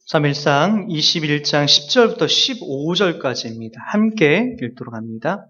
사무엘상 21장 10절부터 15절까지입니다. 함께 읽도록 합니다.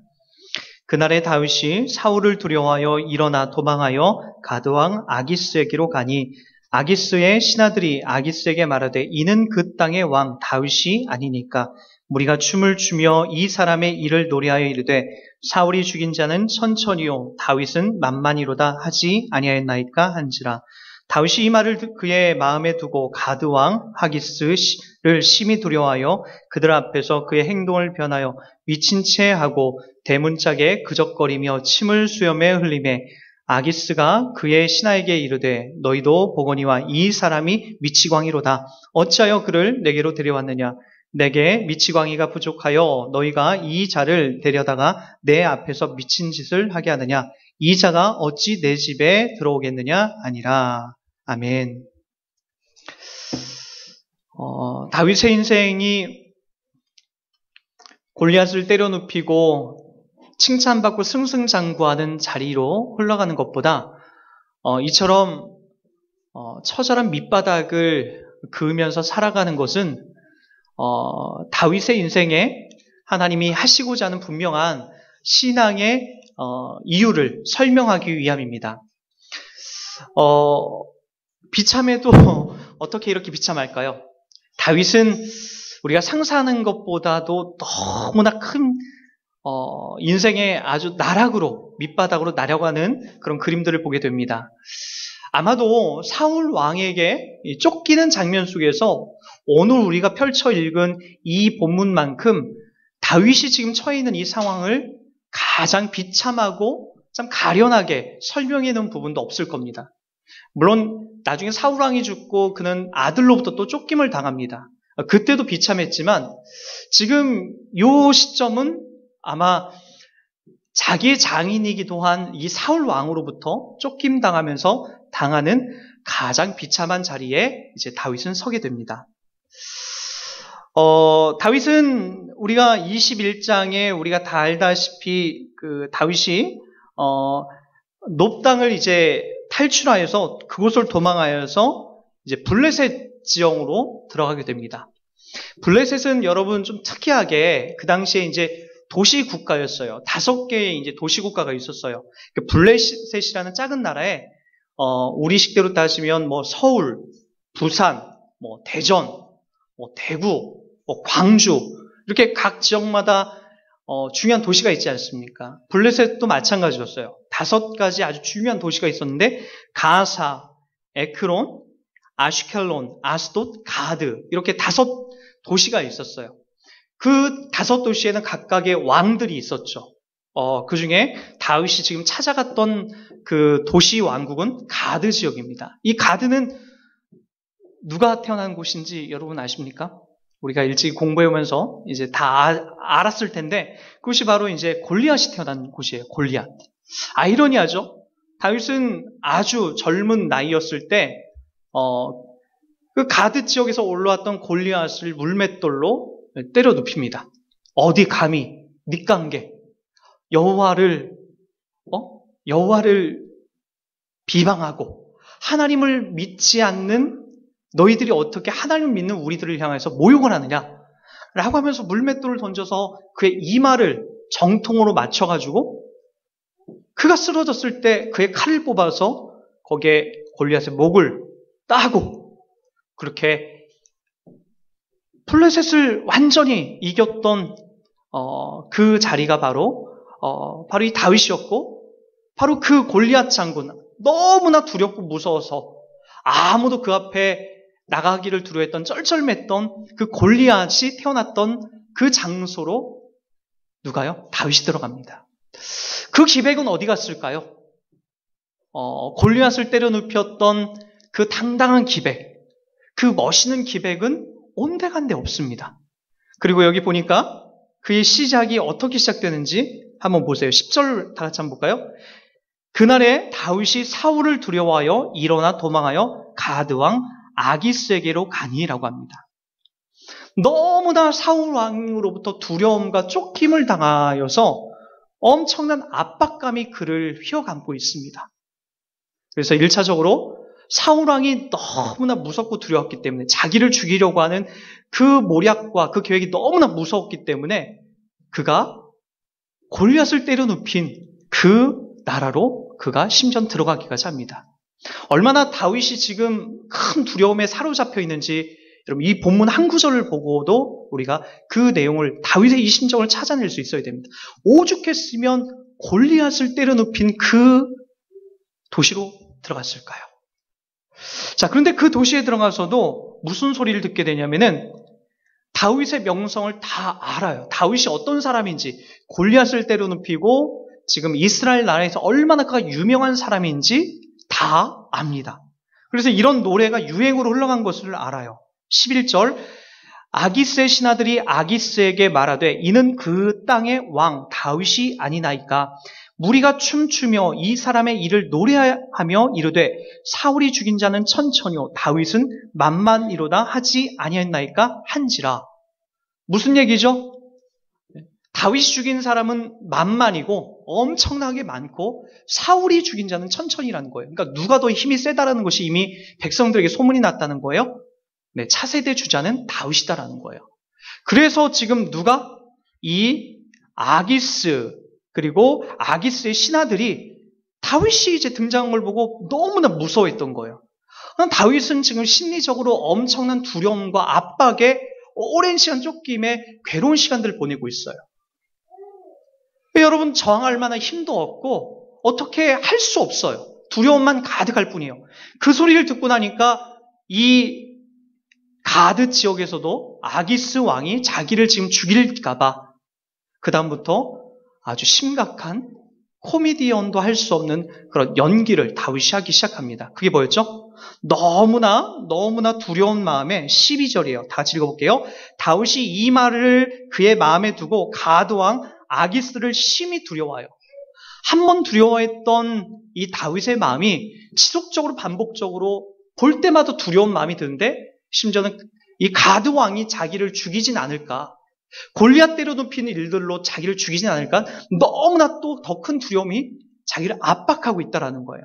그날에 다윗이 사울을 두려워하여 일어나 도망하여 가드왕 아기스에게로 가니 아기스의 신하들이 아기스에게 말하되 이는 그 땅의 왕 다윗이 아니니까 무리가 춤을 추며 이 사람의 일을 노래하여 이르되 사울이 죽인 자는 천천히요 다윗은 만만히로다 하지 아니하였나이까 한지라. 다윗이 이 말을 그의 마음에 두고 가드왕 하기스를 심히 두려워하여 그들 앞에서 그의 행동을 변하여 미친 채 하고 대문짝에 그적거리며 침을 수염에 흘리매 아기스가 그의 신하에게 이르되 너희도 보거니와 이 사람이 미치광이로다. 어찌하여 그를 내게로 데려왔느냐? 내게 미치광이가 부족하여 너희가 이 자를 데려다가 내 앞에서 미친 짓을 하게 하느냐? 이 자가 어찌 내 집에 들어오겠느냐? 아니라. 아멘. 다윗의 인생이 골리앗을 때려눕히고 칭찬받고 승승장구하는 자리로 흘러가는 것보다 이처럼 처절한 밑바닥을 그으면서 살아가는 것은 다윗의 인생에 하나님이 하시고자 하는 분명한 신앙의 이유를 설명하기 위함입니다. 비참해도 어떻게 이렇게 비참할까요? 다윗은 우리가 상상하는 것보다도 너무나 큰 인생의 아주 나락으로 밑바닥으로 내려가는 그런 그림들을 보게 됩니다. 아마도 사울 왕에게 쫓기는 장면 속에서 오늘 우리가 펼쳐 읽은 이 본문만큼 다윗이 지금 처해 있는 이 상황을 가장 비참하고 참 가련하게 설명해 놓은 부분도 없을 겁니다. 물론 나중에 사울 왕이 죽고 그는 아들로부터 또 쫓김을 당합니다. 그때도 비참했지만 지금 이 시점은 아마 자기의 장인이기도 한 이 사울 왕으로부터 쫓김 당하면서 당하는 가장 비참한 자리에 이제 다윗은 서게 됩니다. 다윗은 우리가 21장에 우리가 다 알다시피 그 다윗이 놉 땅을 이제 탈출하여서 그곳을 도망하여서 이제 블레셋 지형으로 들어가게 됩니다. 블레셋은 여러분 좀 특이하게 그 당시에 이제 도시 국가였어요. 5개의 이제 도시 국가가 있었어요. 블레셋이라는 작은 나라에 우리 식대로 따지면 뭐 서울, 부산, 뭐 대전, 뭐 대구, 뭐 광주 이렇게 각 지역마다 중요한 도시가 있지 않습니까? 블레셋도 마찬가지였어요. 5가지 아주 중요한 도시가 있었는데 가사, 에크론, 아슈켈론, 아스돗, 가드 이렇게 5 도시가 있었어요. 그 5 도시에는 각각의 왕들이 있었죠. 그 중에 다윗이 지금 찾아갔던 그 도시 왕국은 가드 지역입니다. 이 가드는 누가 태어난 곳인지 여러분 아십니까? 우리가 일찍 공부해오면서 이제 다 알았을 텐데 그것이 바로 이제 골리앗이 태어난 곳이에요. 골리앗. 아이러니하죠? 다윗은 아주 젊은 나이였을 때 그 가드 지역에서 올라왔던 골리앗을 물맷돌로 때려 눕힙니다. 어디 감히 니깡게 여호와를 비방하고 하나님을 믿지 않는 너희들이 어떻게 하나님을 믿는 우리들을 향해서 모욕을 하느냐 라고 하면서 물맷돌을 던져서 그의 이마를 정통으로 맞춰가지고 그가 쓰러졌을 때 그의 칼을 뽑아서 거기에 골리앗의 목을 따고 그렇게 블레셋을 완전히 이겼던 그 자리가 바로 이 다윗이었고 바로 그 골리앗 장군 너무나 두렵고 무서워서 아무도 그 앞에 나가기를 두려워했던 쩔쩔맸던 그 골리앗이 태어났던 그 장소로 누가요? 다윗이 들어갑니다. 그 기백은 어디 갔을까요? 골리앗을 때려 눕혔던 그 당당한 기백, 그 멋있는 기백은 온데간데 없습니다. 그리고 여기 보니까 그의 시작이 어떻게 시작되는지 한번 보세요. 10절 다 같이 한번 볼까요? 그날에 다윗이 사울을 두려워하여 일어나 도망하여 가드왕 아기스에게로 가니라고 합니다. 너무나 사울 왕으로부터 두려움과 쫓김을 당하여서 엄청난 압박감이 그를 휘어감고 있습니다. 그래서 1차적으로 사울왕이 너무나 무섭고 두려웠기 때문에 자기를 죽이려고 하는 그 모략과 그 계획이 너무나 무서웠기 때문에 그가 골리앗을 때려눕힌 그 나라로 그가 심전 들어가기까지 합니다. 얼마나 다윗이 지금 큰 두려움에 사로잡혀 있는지 여러분 이 본문 한 구절을 보고도 우리가 그 내용을 다윗의 이 심정을 찾아낼 수 있어야 됩니다. 오죽했으면 골리앗을 때려눕힌 그 도시로 들어갔을까요? 자, 그런데 그 도시에 들어가서도 무슨 소리를 듣게 되냐면은 다윗의 명성을 다 알아요. 다윗이 어떤 사람인지, 골리앗을 때려눕히고 지금 이스라엘 나라에서 얼마나 그가 유명한 사람인지 다 압니다. 그래서 이런 노래가 유행으로 흘러간 것을 알아요. 11절 아기스의 신하들이 아기스에게 말하되 이는 그 땅의 왕 다윗이 아니나이까 무리가 춤추며 이 사람의 일을 노래하며 이르되 사울이 죽인 자는 천천히요 다윗은 만만이로다 하지 아니했나이까 한지라. 무슨 얘기죠? 다윗이 죽인 사람은 만만이고 엄청나게 많고 사울이 죽인 자는 천천히라는 거예요. 그러니까 누가 더 힘이 세다라는 것이 이미 백성들에게 소문이 났다는 거예요. 네, 차세대 주자는 다윗이다라는 거예요. 그래서 지금 누가 이 아기스 그리고 아기스의 신하들이 다윗이 이제 등장한 걸 보고 너무나 무서워했던 거예요. 다윗은 지금 심리적으로 엄청난 두려움과 압박에 오랜 시간 쫓김에 괴로운 시간들을 보내고 있어요. 여러분 저항할 만한 힘도 없고 어떻게 할 수 없어요. 두려움만 가득할 뿐이에요. 그 소리를 듣고 나니까 이 가드 지역에서도 아기스 왕이 자기를 지금 죽일까 봐 그 다음부터 아주 심각한 코미디언도 할 수 없는 그런 연기를 다윗이 하기 시작합니다. 그게 뭐였죠? 너무나 두려운 마음에 12절이에요. 다 같이 읽어볼게요. 다윗이 이 말을 그의 마음에 두고 가드왕 아기스를 심히 두려워해요. 한 번 두려워했던 이 다윗의 마음이 지속적으로 반복적으로 볼 때마다 두려운 마음이 드는데 심지어는 이 가드왕이 자기를 죽이진 않을까, 골리앗 때려눕히는 일들로 자기를 죽이진 않을까, 너무나 또 더 큰 두려움이 자기를 압박하고 있다는 거예요.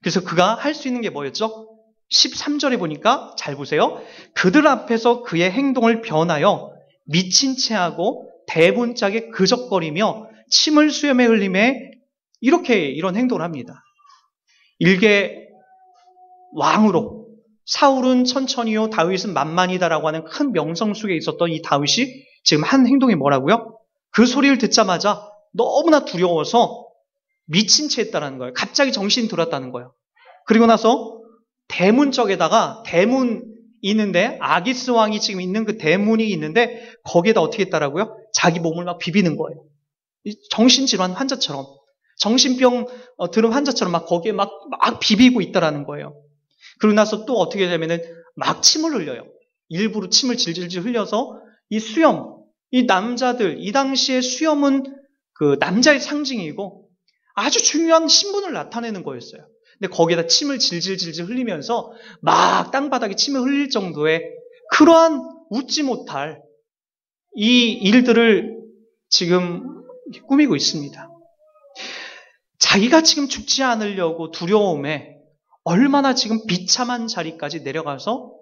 그래서 그가 할 수 있는 게 뭐였죠? 13절에 보니까 잘 보세요. 그들 앞에서 그의 행동을 변하여 미친 체하고 대문짝에 그적거리며 침을 수염에 흘림에 이런 행동을 합니다. 일개 왕으로 사울은 천천히요 다윗은 만만이다라고 하는 큰 명성 속에 있었던 이 다윗이 지금 한 행동이 뭐라고요? 그 소리를 듣자마자 너무나 두려워서 미친 채 했다는 거예요. 갑자기 정신이 들었다는 거예요. 그리고 나서 대문 쪽에다가 대문 있는데 아기스 왕이 지금 있는 그 대문이 있는데 거기에다 어떻게 했다라고요? 자기 몸을 막 비비는 거예요. 정신질환 환자처럼 정신병 들은 환자처럼 막 거기에 막 비비고 있다라는 거예요. 그러고 나서 또 어떻게 되면은 막 침을 흘려요. 일부러 침을 질질질 흘려서 이 수염, 이 남자들, 이 당시에 수염은 그 남자의 상징이고 아주 중요한 신분을 나타내는 거였어요. 근데 거기에다 침을 질질질질 흘리면서 막 땅바닥에 침을 흘릴 정도의 그러한 웃지 못할 이 일들을 지금 꾸미고 있습니다. 자기가 지금 죽지 않으려고 두려움에 얼마나 지금 비참한 자리까지 내려가서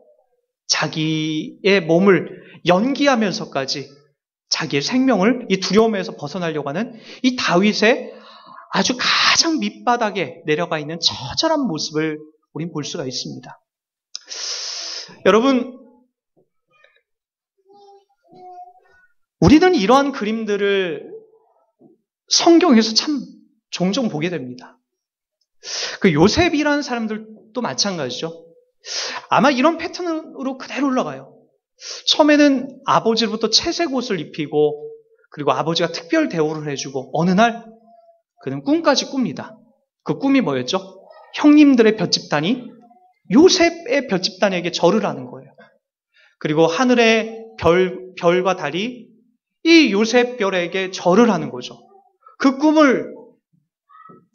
자기의 몸을 연기하면서까지 자기의 생명을 이 두려움에서 벗어나려고 하는 이 다윗의 아주 가장 밑바닥에 내려가 있는 처절한 모습을 우린 볼 수가 있습니다. 여러분, 우리는 이러한 그림들을 성경에서 참 종종 보게 됩니다. 그 요셉이라는 사람들도 마찬가지죠. 아마 이런 패턴으로 그대로 올라가요. 처음에는 아버지로부터 채색 옷을 입히고 그리고 아버지가 특별 대우를 해주고 어느 날 그는 꿈까지 꿉니다. 그 꿈이 뭐였죠? 형님들의 볏집단이 요셉의 볏집단에게 절을 하는 거예요. 그리고 하늘의 별과 달이 이 요셉 별에게 절을 하는 거죠. 그 꿈을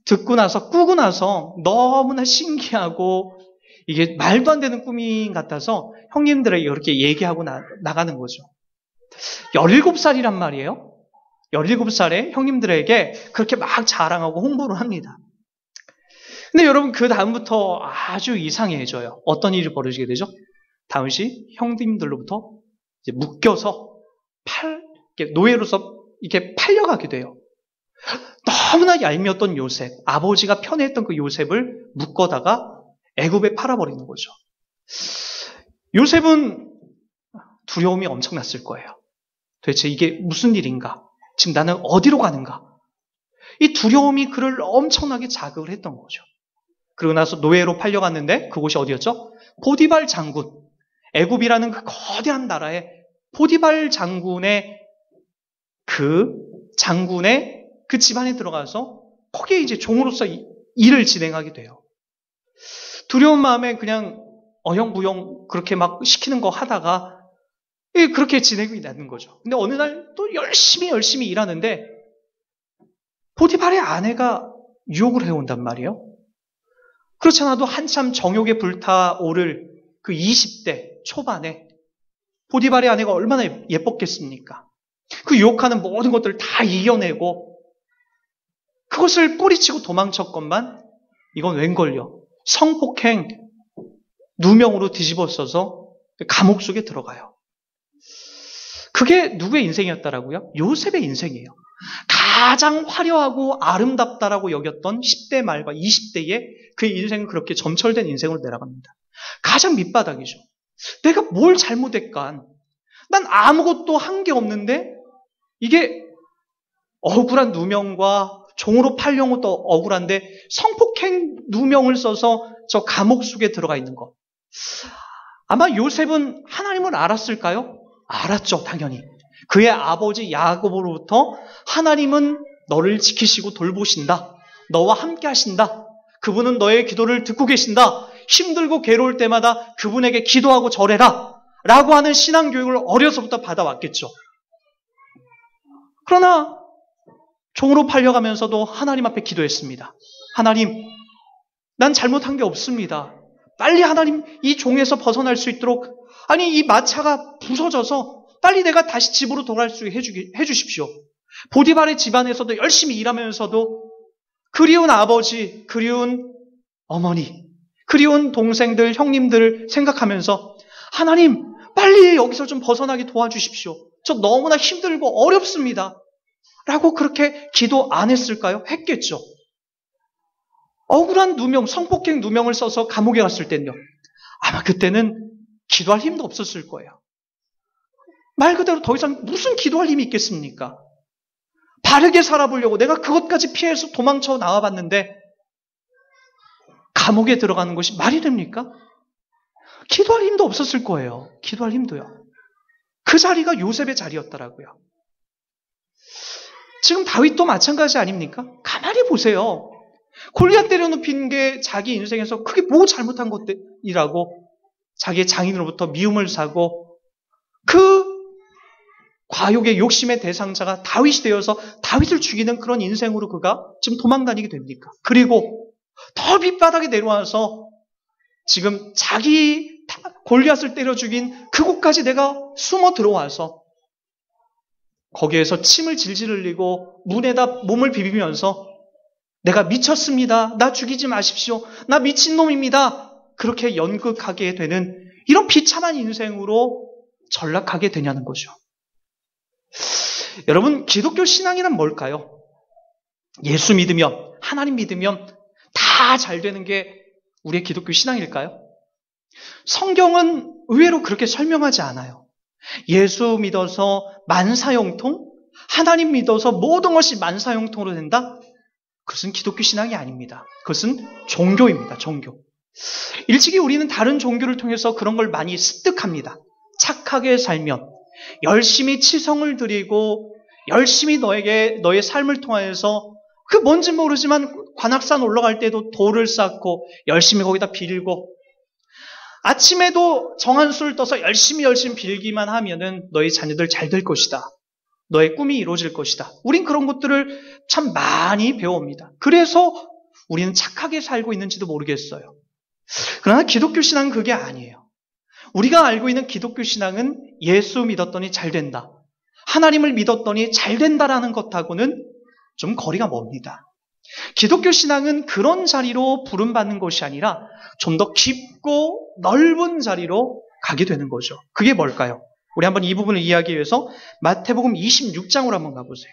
꾸고 나서 너무나 신기하고 이게 말도 안 되는 꿈이 같아서 형님들에게 이렇게 얘기하고 나가는 거죠. 17살이란 말이에요. 17살에 형님들에게 그렇게 막 자랑하고 홍보를 합니다. 근데 여러분 그 다음부터 아주 이상해져요. 어떤 일이 벌어지게 되죠? 다윗이 형님들로부터 이제 묶여서 노예로서 이렇게 팔려가게 돼요. 너무나 얄미웠던 요셉, 아버지가 편애했던 그 요셉을 묶어다가 애굽에 팔아버리는 거죠. 요셉은 두려움이 엄청났을 거예요. 도대체 이게 무슨 일인가? 지금 나는 어디로 가는가? 이 두려움이 그를 엄청나게 자극을 했던 거죠. 그러고 나서 노예로 팔려갔는데 그곳이 어디였죠? 보디발 장군. 애굽이라는 그 거대한 나라에 보디발 장군의 그 집안에 들어가서 거기에 이제 종으로서 일을 진행하게 돼요. 두려운 마음에 그냥 어영부영 그렇게 막 시키는 거 하다가 그렇게 지내고 있는 거죠. 근데 어느 날 또 열심히 일하는데 보디발의 아내가 유혹을 해온단 말이에요. 그렇지 않아도 한참 정욕에 불타오를 그 20대 초반에 보디발의 아내가 얼마나 예뻤겠습니까? 그 유혹하는 모든 것들을 다 이겨내고 그것을 뿌리치고 도망쳤건만 이건 웬걸요? 성폭행 누명으로 뒤집어써서 감옥 속에 들어가요. 그게 누구의 인생이었다라고요? 요셉의 인생이에요. 가장 화려하고 아름답다라고 여겼던 10대 말과 20대의 그의 인생은 그렇게 점철된 인생으로 내려갑니다. 가장 밑바닥이죠. 내가 뭘 잘못했간? 난 아무것도 한 게 없는데 이게 억울한 누명과 종으로 팔려온 것도 억울한데 성폭행 누명을 써서 저 감옥 속에 들어가 있는 것. 아마 요셉은 하나님을 알았을까요? 알았죠, 당연히. 그의 아버지 야곱으로부터 하나님은 너를 지키시고 돌보신다. 너와 함께 하신다. 그분은 너의 기도를 듣고 계신다. 힘들고 괴로울 때마다 그분에게 기도하고 절해라. 라고 하는 신앙교육을 어려서부터 받아왔겠죠. 그러나 종으로 팔려가면서도 하나님 앞에 기도했습니다. 하나님, 난 잘못한 게 없습니다. 빨리 하나님 이 종에서 벗어날 수 있도록 아니 이 마차가 부서져서 빨리 내가 다시 집으로 돌아갈 수 있게 해주십시오. 보디발의 집안에서도 열심히 일하면서도 그리운 아버지, 그리운 어머니, 그리운 동생들, 형님들 생각하면서 하나님 빨리 여기서 좀 벗어나게 도와주십시오. 저 너무나 힘들고 어렵습니다. 라고 그렇게 기도 안 했을까요? 했겠죠. 억울한 누명, 성폭행 누명을 써서 감옥에 갔을 때는요. 아마 그때는 기도할 힘도 없었을 거예요. 말 그대로 더 이상 무슨 기도할 힘이 있겠습니까? 바르게 살아보려고 내가 그것까지 피해서 도망쳐 나와봤는데 감옥에 들어가는 것이 말이 됩니까? 기도할 힘도 없었을 거예요. 기도할 힘도요. 그 자리가 요셉의 자리였더라고요. 지금 다윗도 마찬가지 아닙니까? 가만히 보세요. 골리앗 때려눕힌 게 자기 인생에서 그게 뭐 잘못한 것들이라고 자기의 장인으로부터 미움을 사고 그 과욕의 욕심의 대상자가 다윗이 되어서 다윗을 죽이는 그런 인생으로 그가 지금 도망다니게 됩니까? 그리고 더 밑바닥에 내려와서 지금 자기 골리앗을 때려 죽인 그곳까지 내가 숨어 들어와서 거기에서 침을 질질 흘리고 문에다 몸을 비비면서 내가 미쳤습니다. 나 죽이지 마십시오. 나 미친놈입니다. 그렇게 연극하게 되는 이런 비참한 인생으로 전락하게 되냐는 거죠. 여러분, 기독교 신앙이란 뭘까요? 예수 믿으면, 하나님 믿으면 다 잘 되는 게 우리의 기독교 신앙일까요? 성경은 의외로 그렇게 설명하지 않아요. 예수 믿어서 만사형통? 하나님 믿어서 모든 것이 만사형통으로 된다? 그것은 기독교 신앙이 아닙니다. 그것은 종교입니다. 종교. 일찍이 우리는 다른 종교를 통해서 그런 걸 많이 습득합니다. 착하게 살면, 열심히 치성을 드리고 열심히 너의 삶을 통하여서 그 뭔지 모르지만 관악산 올라갈 때도 돌을 쌓고 열심히 거기다 빌고 아침에도 정한수를 떠서 열심히 빌기만 하면은 너희 자녀들 잘 될 것이다. 너의 꿈이 이루어질 것이다. 우린 그런 것들을 참 많이 배웁니다. 그래서 우리는 착하게 살고 있는지도 모르겠어요. 그러나 기독교 신앙은 그게 아니에요. 우리가 알고 있는 기독교 신앙은 예수 믿었더니 잘 된다. 하나님을 믿었더니 잘 된다라는 것하고는 좀 거리가 멉니다. 기독교 신앙은 그런 자리로 부름받는 것이 아니라 좀 더 깊고 넓은 자리로 가게 되는 거죠. 그게 뭘까요? 우리 한번 이 부분을 이해하기 위해서 마태복음 26장으로 한번 가보세요.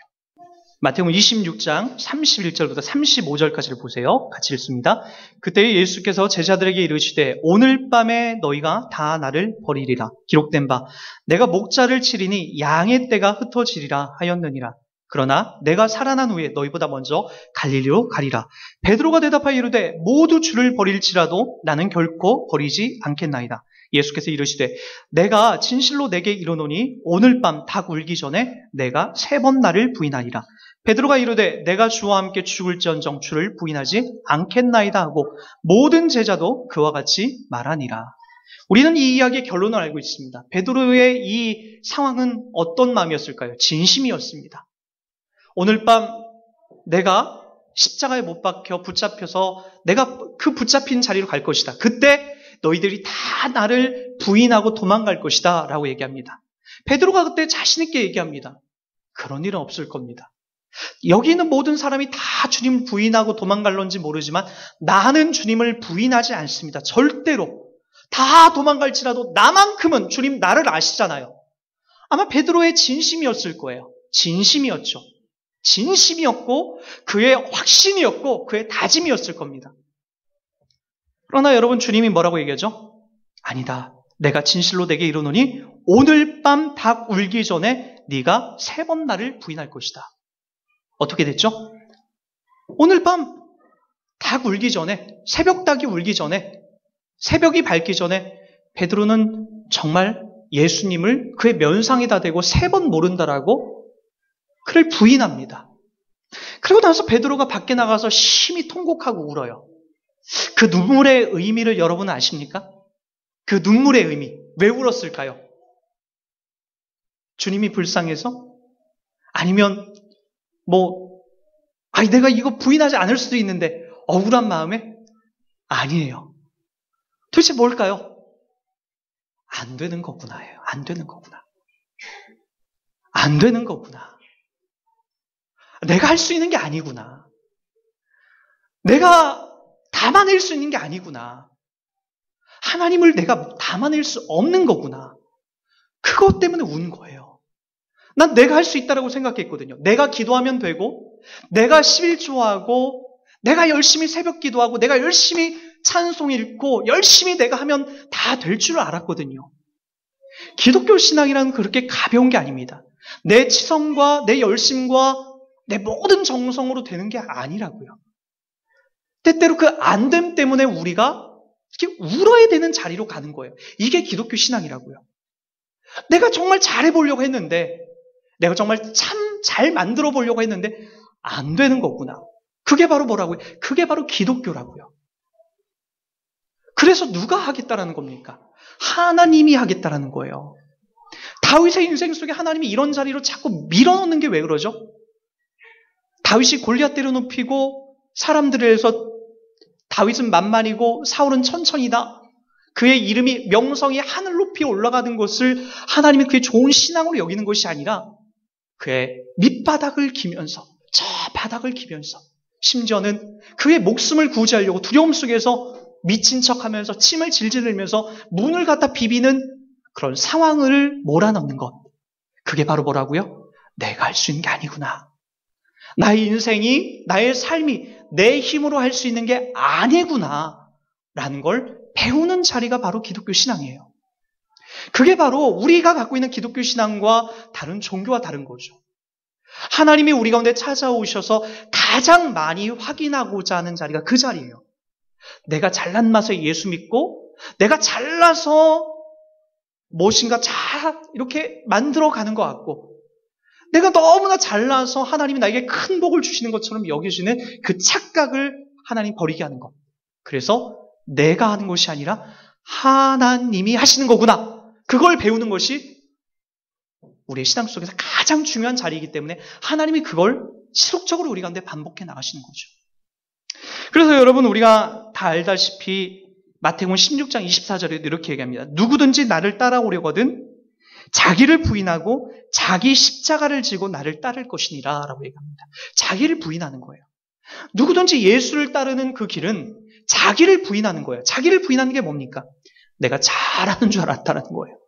마태복음 26장 31절부터 35절까지를 보세요. 같이 읽습니다. 그때 예수께서 제자들에게 이르시되 오늘 밤에 너희가 다 나를 버리리라. 기록된 바 내가 목자를 치리니 양의 떼가 흩어지리라 하였느니라. 그러나 내가 살아난 후에 너희보다 먼저 갈릴리로 가리라. 베드로가 대답하여 이르되 모두 주를 버릴지라도 나는 결코 버리지 않겠나이다. 예수께서 이르시되 내가 진실로 내게 이르노니 오늘 밤 닭 울기 전에 내가 3번 나를 부인하리라. 베드로가 이르되 내가 주와 함께 죽을지언정 주를 부인하지 않겠나이다 하고 모든 제자도 그와 같이 말하니라. 우리는 이 이야기의 결론을 알고 있습니다. 베드로의 이 상황은 어떤 마음이었을까요? 진심이었습니다. 오늘 밤 내가 십자가에 못 박혀 붙잡혀서 내가 그 붙잡힌 자리로 갈 것이다. 그때 너희들이 다 나를 부인하고 도망갈 것이다 라고 얘기합니다. 베드로가 그때 자신 있게 얘기합니다. 그런 일은 없을 겁니다. 여기 있는 모든 사람이 다 주님 부인하고 도망갈런지 모르지만 나는 주님을 부인하지 않습니다. 절대로. 다 도망갈지라도 나만큼은 주님 나를 아시잖아요. 아마 베드로의 진심이었을 거예요. 진심이었죠. 진심이었고 그의 확신이었고 그의 다짐이었을 겁니다. 그러나 여러분 주님이 뭐라고 얘기하죠? 아니다. 내가 진실로 내게 이르노니 오늘 밤 닭 울기 전에 네가 3번 나를 부인할 것이다. 어떻게 됐죠? 오늘 밤 닭 울기 전에, 새벽 닭이 울기 전에, 새벽이 밝기 전에 베드로는 정말 예수님을 그의 면상에다 대고 3번 모른다라고 그를 부인합니다. 그리고 나서 베드로가 밖에 나가서 심히 통곡하고 울어요. 그 눈물의 의미를 여러분 아십니까? 그 눈물의 의미. 왜 울었을까요? 주님이 불쌍해서? 아니면 내가 이거 부인하지 않을 수도 있는데 억울한 마음에? 아니에요. 도대체 뭘까요? 안 되는 거구나예요. 안 되는 거구나. 안 되는 거구나. 내가 할 수 있는 게 아니구나. 내가 담아낼 수 있는 게 아니구나. 하나님을 내가 담아낼 수 없는 거구나. 그것 때문에 운 거예요. 난 내가 할 수 있다고 생각했거든요. 내가 기도하면 되고, 내가 11조하고, 내가 열심히 새벽 기도하고, 내가 열심히 찬송 읽고, 열심히 내가 하면 다 될 줄 알았거든요. 기독교 신앙이란 그렇게 가벼운 게 아닙니다. 내 치성과 내 열심과 내 모든 정성으로 되는 게 아니라고요. 때때로 그 안됨 때문에 우리가 이렇게 울어야 되는 자리로 가는 거예요. 이게 기독교 신앙이라고요. 내가 정말 잘해보려고 했는데, 내가 정말 참 잘 만들어 보려고 했는데 안 되는 거구나. 그게 바로 뭐라고요? 그게 바로 기독교라고요. 그래서 누가 하겠다라는 겁니까? 하나님이 하겠다라는 거예요. 다윗의 인생 속에 하나님이 이런 자리로 자꾸 밀어넣는 게 왜 그러죠? 다윗이 골리앗 때려눕히고 사람들에서 다윗은 만만이고 사울은 천천히다. 그의 이름이 명성이 하늘 높이 올라가는 것을 하나님이 그의 좋은 신앙으로 여기는 것이 아니라 그의 밑바닥을 기면서 저 바닥을 기면서 심지어는 그의 목숨을 구제하려고 두려움 속에서 미친 척하면서 침을 질질 흘리면서 문을 갖다 비비는 그런 상황을 몰아넣는 것. 그게 바로 뭐라고요? 내가 할 수 있는 게 아니구나. 나의 인생이, 나의 삶이 내 힘으로 할 수 있는 게 아니구나 라는 걸 배우는 자리가 바로 기독교 신앙이에요. 그게 바로 우리가 갖고 있는 기독교 신앙과 다른 종교와 다른 거죠. 하나님이 우리 가운데 찾아오셔서 가장 많이 확인하고자 하는 자리가 그 자리예요. 내가 잘난 맛에 예수 믿고 내가 잘나서 무엇인가 잘 이렇게 만들어가는 것 같고 내가 너무나 잘나서 하나님이 나에게 큰 복을 주시는 것처럼 여겨지는 그 착각을 하나님 버리게 하는 것. 그래서 내가 하는 것이 아니라 하나님이 하시는 거구나. 그걸 배우는 것이 우리의 신앙 속에서 가장 중요한 자리이기 때문에 하나님이 그걸 지속적으로 우리 가운데 반복해 나가시는 거죠. 그래서 여러분 우리가 다 알다시피 마태복음 16장 24절에 이렇게 얘기합니다. 누구든지 나를 따라오려거든 자기를 부인하고 자기 십자가를 지고 나를 따를 것이니라 라고 얘기합니다. 자기를 부인하는 거예요. 누구든지 예수를 따르는 그 길은 자기를 부인하는 거예요. 자기를 부인하는 게 뭡니까? 내가 잘하는 줄 알았다는 거예요.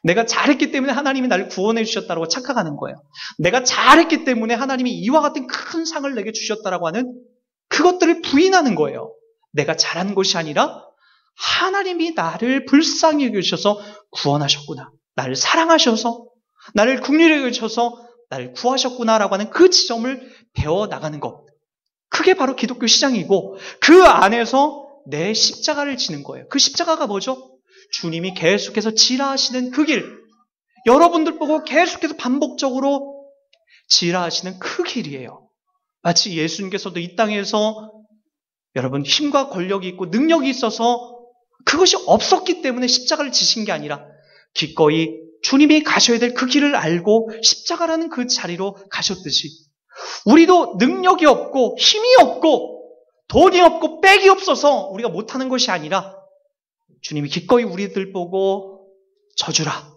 내가 잘했기 때문에 하나님이 나를 구원해 주셨다고 착각하는 거예요. 내가 잘했기 때문에 하나님이 이와 같은 큰 상을 내게 주셨다라고 하는 그것들을 부인하는 거예요. 내가 잘한 것이 아니라 하나님이 나를 불쌍히 여기셔서 구원하셨구나. 나를 사랑하셔서 나를 긍휼히 여기셔서 나를 구하셨구나라고 하는 그 지점을 배워나가는 것. 그게 바로 기독교 시장이고 그 안에서 내 십자가를 지는 거예요. 그 십자가가 뭐죠? 주님이 계속해서 지라하시는 그 길. 여러분들 보고 계속해서 반복적으로 지라하시는 그 길이에요. 마치 예수님께서도 이 땅에서 여러분 힘과 권력이 있고 능력이 있어서 그것이 없었기 때문에 십자가를 지신 게 아니라 기꺼이 주님이 가셔야 될 그 길을 알고 십자가라는 그 자리로 가셨듯이 우리도 능력이 없고 힘이 없고 돈이 없고 빽이 없어서 우리가 못하는 것이 아니라 주님이 기꺼이 우리들 보고 져주라.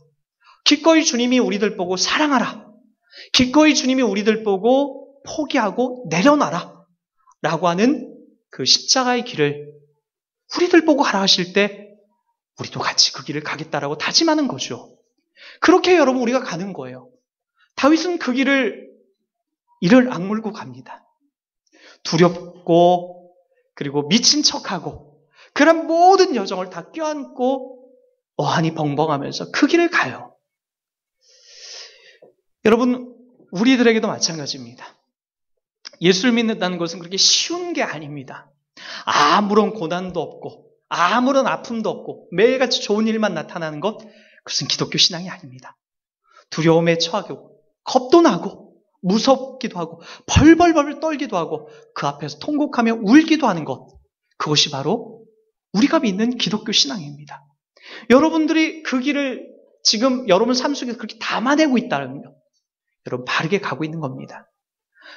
기꺼이 주님이 우리들 보고 사랑하라. 기꺼이 주님이 우리들 보고 포기하고 내려놔라. 라고 하는 그 십자가의 길을 우리들 보고 하라 하실 때 우리도 같이 그 길을 가겠다라고 다짐하는 거죠. 그렇게 여러분 우리가 가는 거예요. 다윗은 그 길을 이를 악물고 갑니다. 두렵고 그리고 미친 척하고 그런 모든 여정을 다 껴안고 어안이 벙벙하면서 그 길을 가요. 여러분 우리들에게도 마찬가지입니다. 예수를 믿는다는 것은 그렇게 쉬운 게 아닙니다. 아무런 고난도 없고 아무런 아픔도 없고 매일같이 좋은 일만 나타나는 것, 그것은 기독교 신앙이 아닙니다. 두려움에 처하고 겁도 나고 무섭기도 하고 벌벌벌 떨기도 하고 그 앞에서 통곡하며 울기도 하는 것, 그것이 바로 우리가 믿는 기독교 신앙입니다. 여러분들이 그 길을 지금 여러분 삶 속에서 그렇게 담아내고 있다면요, 여러분 바르게 가고 있는 겁니다.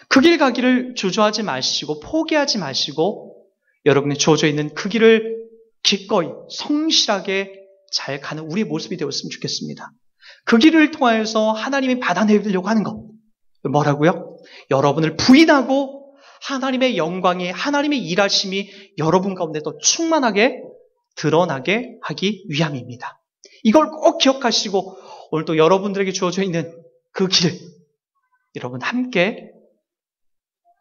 그 길 가기를 주저하지 마시고 포기하지 마시고 여러분이 주어져 있는 그 길을 기꺼이 성실하게 잘 가는 우리의 모습이 되었으면 좋겠습니다. 그 길을 통하여서 하나님이 받아내려고 하는 것, 뭐라고요? 여러분을 부인하고 하나님의 영광이, 하나님의 일하심이 여러분 가운데 더 충만하게 드러나게 하기 위함입니다. 이걸 꼭 기억하시고 오늘도 여러분들에게 주어져 있는 그 길, 여러분 함께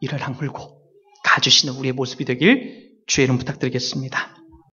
이를 악물고 가주시는 우리의 모습이 되길 주의 이름 부탁드리겠습니다.